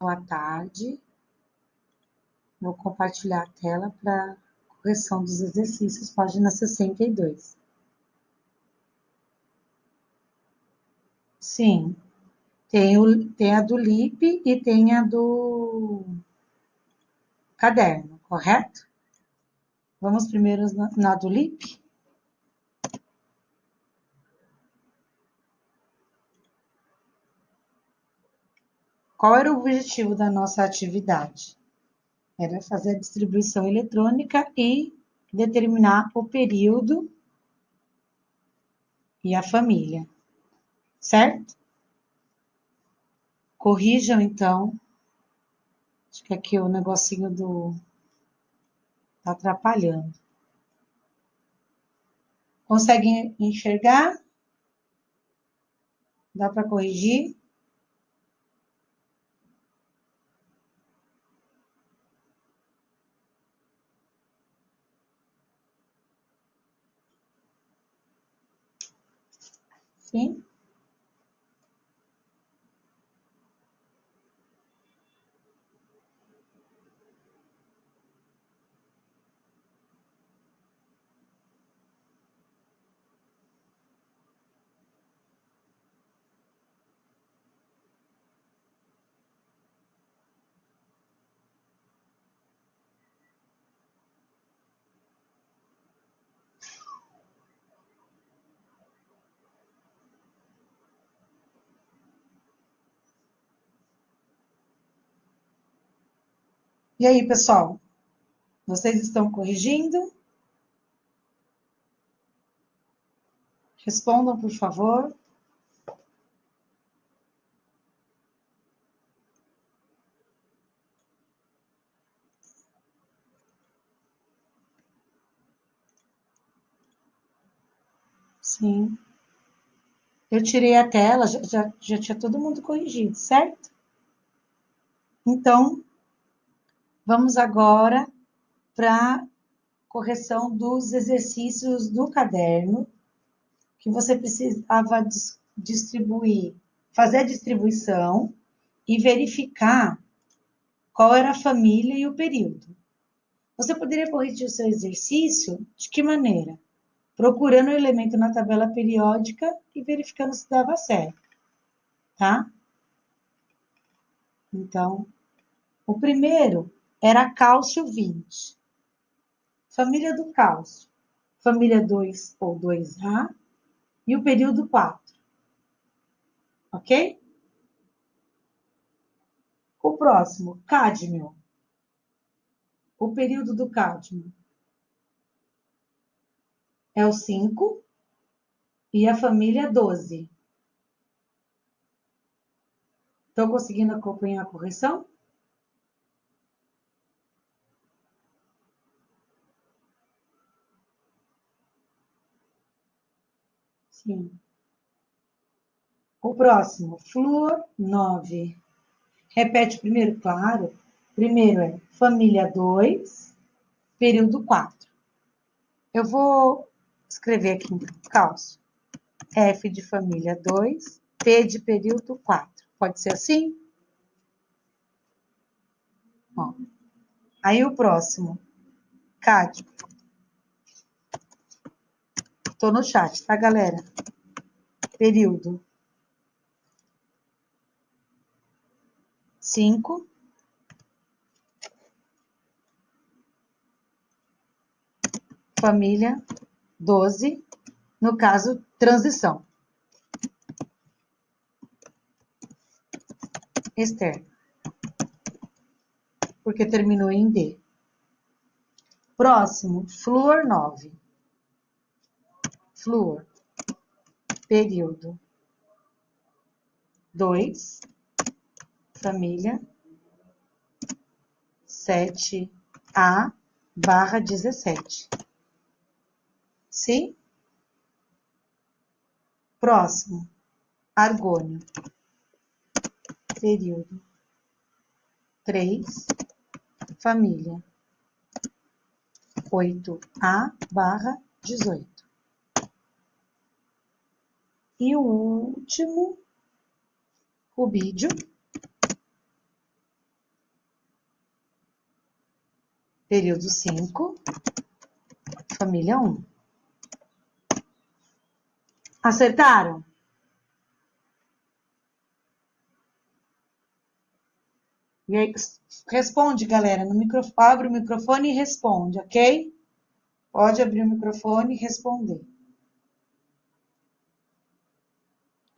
Boa tarde. Vou compartilhar a tela para correção dos exercícios, página 62. Sim, tem a do LIP e tem a do caderno, correto? Vamos primeiro na do LIP? Qual era o objetivo da nossa atividade? Era fazer a distribuição eletrônica e determinar o período e a família, certo? Corrijam, então. Acho que aqui o negocinho tá atrapalhando. Conseguem enxergar? Dá para corrigir? Sim? E aí, pessoal? Vocês estão corrigindo? Respondam, por favor. Sim. Eu tirei a tela, já tinha todo mundo corrigido, certo? Então, vamos agora para a correção dos exercícios do caderno, que você precisava distribuir, fazer a distribuição e verificar qual era a família e o período. Você poderia corrigir o seu exercício de que maneira? Procurando o elemento na tabela periódica e verificando se dava certo, tá? Então, o primeiro era cálcio 20. Família do cálcio, família 2 ou 2A e o período 4. Ok? O próximo, cádmio. O período do cádmio é o 5 e a família 12. Estão conseguindo acompanhar a correção? Sim. O próximo, flúor 9. Repete primeiro, claro. Primeiro é família 2, período 4. Eu vou escrever aqui, cálcio. F de família 2, P de período 4. Pode ser assim? Ó. Aí o próximo, cádmio. Estou no chat, tá, galera? Período 5. Família 12. No caso, transição. Externo. Porque terminou em D. Próximo, flúor 9. Flúor. Período 2. Família 7A/17. Sim? Próximo, argônio. Período 3. Família 8A/18. E o último, rubídio. período 5, família 1. Acertaram? E aí, responde, galera, no microfone, abre o microfone e responde, ok? Pode abrir o microfone e responder.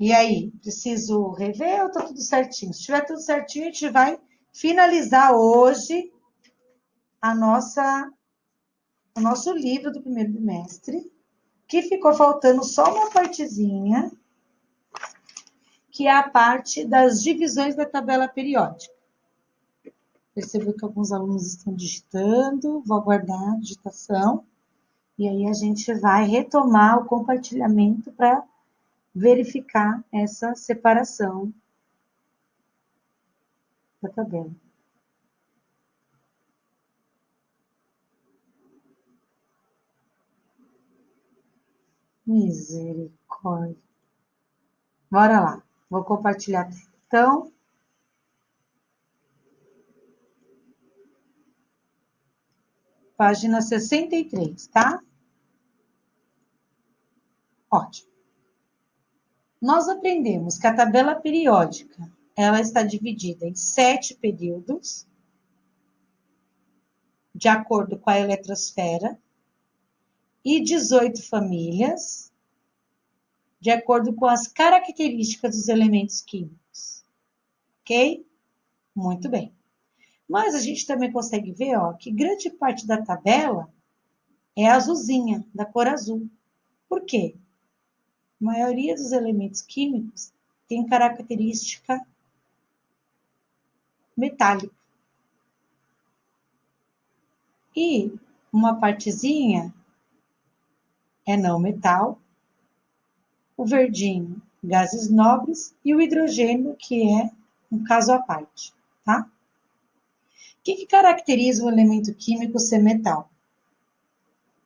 E aí, preciso rever ou tá tudo certinho? Se tiver tudo certinho, a gente vai finalizar hoje o nosso livro do primeiro bimestre, que ficou faltando só uma partezinha, que é a parte das divisões da tabela periódica. Percebo que alguns alunos estão digitando, vou aguardar a digitação, e aí a gente vai retomar o compartilhamento para verificar essa separação da tabela. Misericórdia. Bora lá. Vou compartilhar então. Página 63, tá? Ótimo. Nós aprendemos que a tabela periódica, ela está dividida em 7 períodos, de acordo com a eletrosfera, e 18 famílias, de acordo com as características dos elementos químicos. Ok? Muito bem. Mas a gente também consegue ver, ó, que grande parte da tabela é azulzinha, da cor azul. Por quê? A maioria dos elementos químicos tem característica metálica. E uma partezinha é não metal, o verdinho, gases nobres, e o hidrogênio, que é um caso à parte, tá? O que caracteriza o elemento químico ser metal?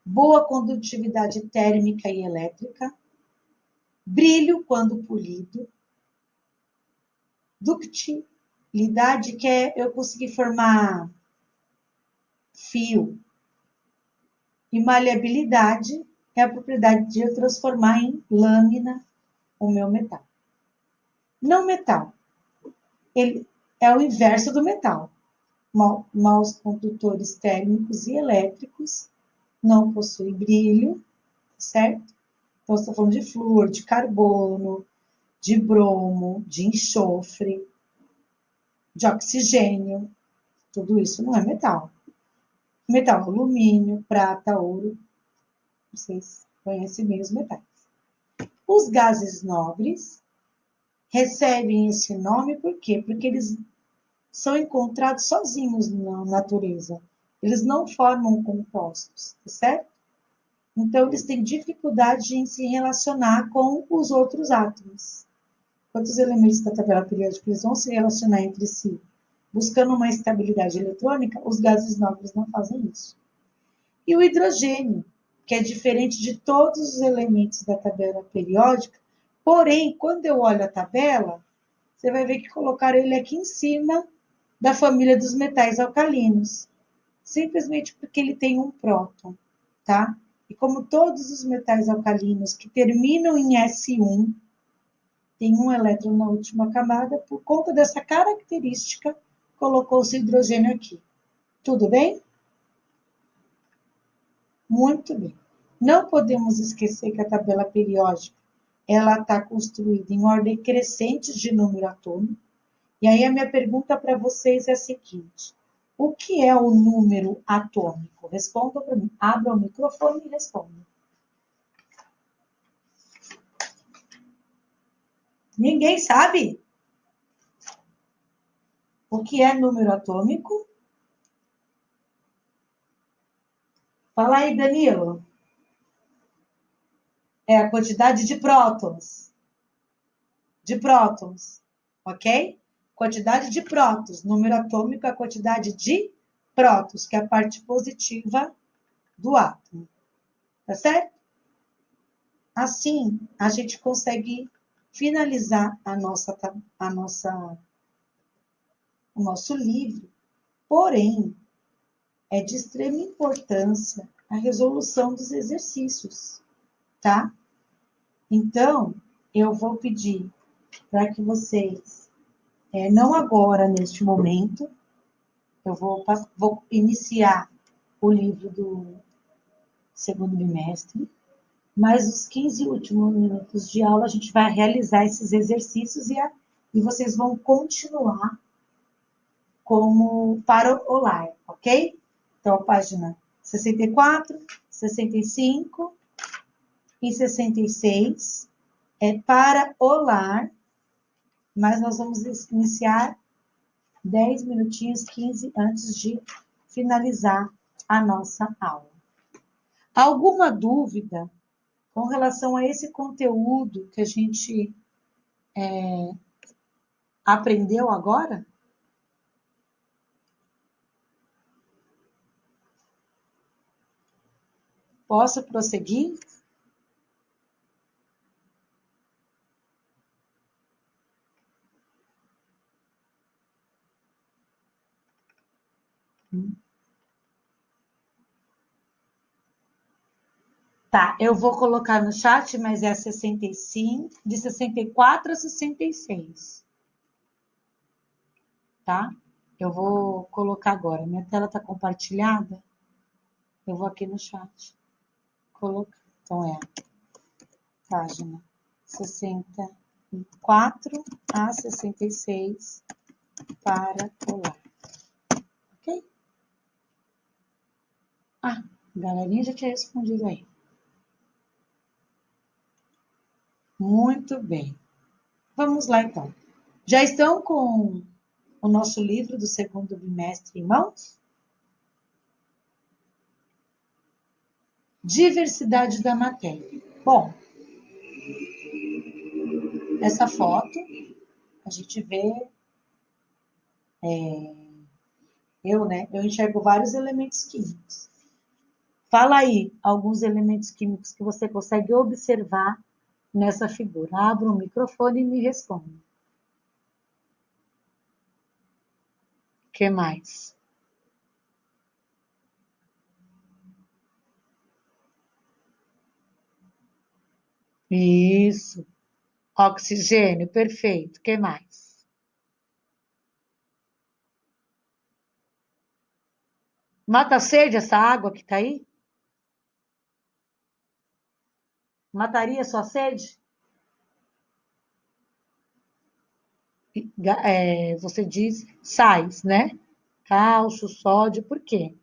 Boa condutividade térmica e elétrica, brilho quando polido, ductilidade, que é eu conseguir formar fio, e maleabilidade é a propriedade de eu transformar em lâmina o meu metal. Não metal, ele é o inverso do metal. Maus condutores térmicos e elétricos, não possui brilho, certo? Então, estou falando de flúor, de carbono, de bromo, de enxofre, de oxigênio. Tudo isso não é metal. Metal, alumínio, prata, ouro. Vocês conhecem bem os metais. Os gases nobres recebem esse nome por quê? Porque eles são encontrados sozinhos na natureza. Eles não formam compostos, certo? Então, eles têm dificuldade em se relacionar com os outros átomos. Quantos elementos da tabela periódica eles vão se relacionar entre si? Buscando uma estabilidade eletrônica, os gases nobres não fazem isso. E o hidrogênio, que é diferente de todos os elementos da tabela periódica, porém, quando eu olho a tabela, você vai ver que colocaram ele aqui em cima da família dos metais alcalinos, simplesmente porque ele tem um próton, tá? E como todos os metais alcalinos que terminam em S1, tem um elétron na última camada, por conta dessa característica, colocou-se hidrogênio aqui. Tudo bem? Muito bem. Não podemos esquecer que a tabela periódica ela está construída em ordem crescente de número atômico. E aí a minha pergunta para vocês é a seguinte: o que é o número atômico? Respondam para mim. Abra o microfone e respondam. Ninguém sabe? O que é número atômico? Fala aí, Danilo. É a quantidade de prótons. De prótons, ok? Quantidade de prótons. Número atômico é a quantidade de prótons, que é a parte positiva do átomo. Tá certo? Assim, a gente consegue finalizar o nosso livro. Porém, é de extrema importância a resolução dos exercícios, tá? Então, eu vou pedir para que vocês, não agora, neste momento, eu vou iniciar o livro do segundo bimestre, mas os 15 últimos minutos de aula a gente vai realizar esses exercícios e vocês vão continuar como para o lar, ok? Então, a página 64, 65 e 66 é para o lar, mas nós vamos iniciar 10 minutinhos, 15 antes de finalizar a nossa aula. Alguma dúvida com relação a esse conteúdo que a gente aprendeu agora? Posso prosseguir? Tá, eu vou colocar no chat, mas é 65, de 64 a 66. Tá? Eu vou colocar agora. Minha tela está compartilhada. Eu vou aqui no chat colocar. Então, é página 64 a 66 para o lar. Ok? Ah, a galerinha já tinha respondido aí. Muito bem. Vamos lá, então. Já estão com o nosso livro do segundo bimestre em mãos? Diversidade da matéria. Bom, essa foto a gente vê, eu enxergo vários elementos químicos. Fala aí alguns elementos químicos que você consegue observar nessa figura. Abra o microfone e me responda. O que mais? Isso. Oxigênio, perfeito. O que mais? Mata a sede essa água que está aí? Mataria sua sede? Você diz sais, né? Cálcio, sódio, por quê?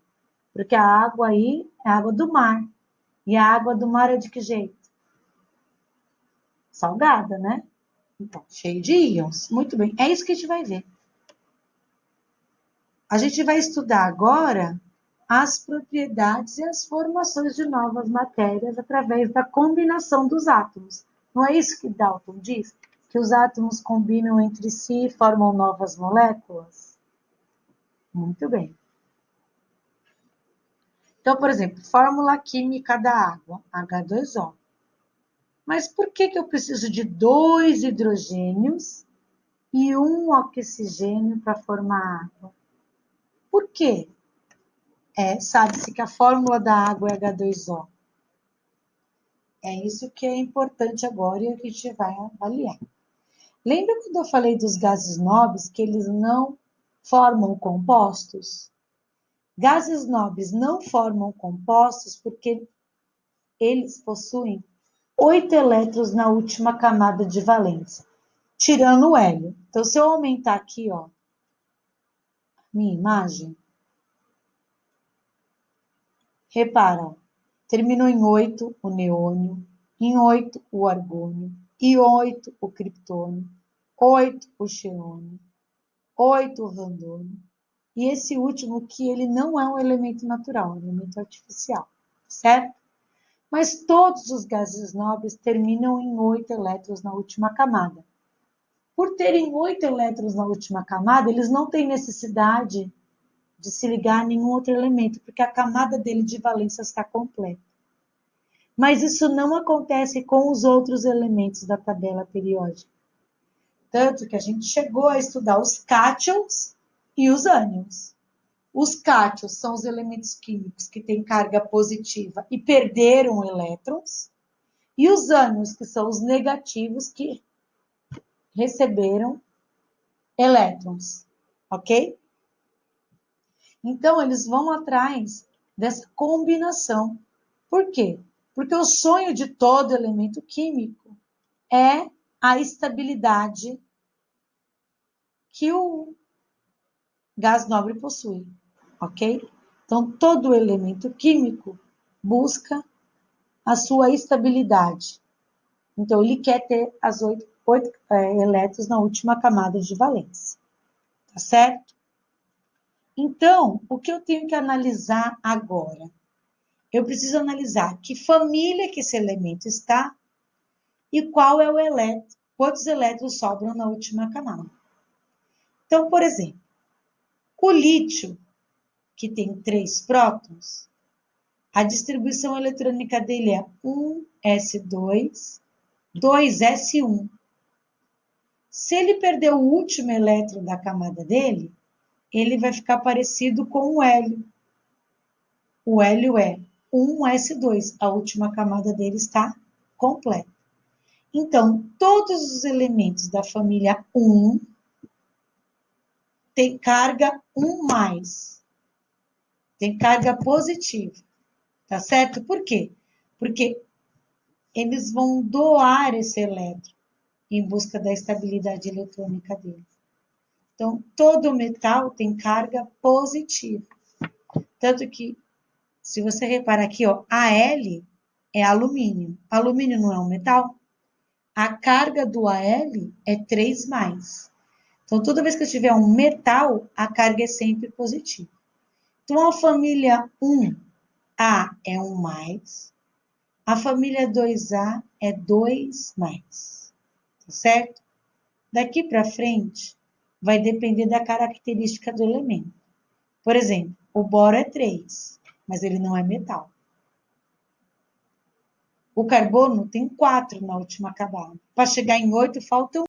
Porque a água aí é água do mar. E a água do mar é de que jeito? Salgada, né? Então, cheio de íons. Muito bem, é isso que a gente vai ver. A gente vai estudar agora as propriedades e as formações de novas matérias através da combinação dos átomos. Não é isso que Dalton diz? Que os átomos combinam entre si e formam novas moléculas? Muito bem. Então, por exemplo, fórmula química da água, H2O. Mas por que eu preciso de 2 hidrogênios e 1 oxigênio para formar água? Por quê? Sabe-se que a fórmula da água é H2O. É isso que é importante agora e que a gente vai avaliar. Lembra quando eu falei dos gases nobres, que eles não formam compostos? Gases nobres não formam compostos porque eles possuem 8 elétrons na última camada de valência, tirando o hélio. Então, se eu aumentar aqui, ó, minha imagem, repara, ó, terminou em 8 o neônio, em 8 o argônio, e 8 o criptônio, 8 o xenônio, 8 o randônio, e esse último que ele não é um elemento natural, é um elemento artificial, certo? Mas todos os gases nobres terminam em 8 elétrons na última camada. Por terem 8 elétrons na última camada, eles não têm necessidade de se ligar a nenhum outro elemento, porque a camada dele de valência está completa. Mas isso não acontece com os outros elementos da tabela periódica. Tanto que a gente chegou a estudar os cátions e os ânions. Os cátions são os elementos químicos que têm carga positiva e perderam elétrons. E os ânions, que são os negativos que receberam elétrons. Ok? Então, eles vão atrás dessa combinação. Por quê? Porque o sonho de todo elemento químico é a estabilidade que o gás nobre possui, ok? Então, todo elemento químico busca a sua estabilidade. Então, ele quer ter as oito elétrons na última camada de valência, tá certo? Então, o que eu tenho que analisar agora? Eu preciso analisar que família que esse elemento está e qual é o elétron, quantos elétrons sobram na última camada. Então, por exemplo, o lítio, que tem 3 prótons, a distribuição eletrônica dele é 1s2, 2s1. Se ele perder o último elétron da camada dele, ele vai ficar parecido com o hélio. O hélio é 1s2, a última camada dele está completa. Então, todos os elementos da família 1 têm carga 1+, tem carga positiva, tá certo? Por quê? Porque eles vão doar esse elétron em busca da estabilidade eletrônica dele. Então, todo metal tem carga positiva. Tanto que, se você reparar aqui, ó, Al é alumínio. Alumínio não é um metal? A carga do Al é 3+. Então, toda vez que eu tiver um metal, a carga é sempre positiva. Então, a família 1A é 1+, a família 2A é 2+, tá certo? Daqui para frente, vai depender da característica do elemento. Por exemplo, o boro é 3, mas ele não é metal. O carbono tem 4 na última camada. Para chegar em 8, faltam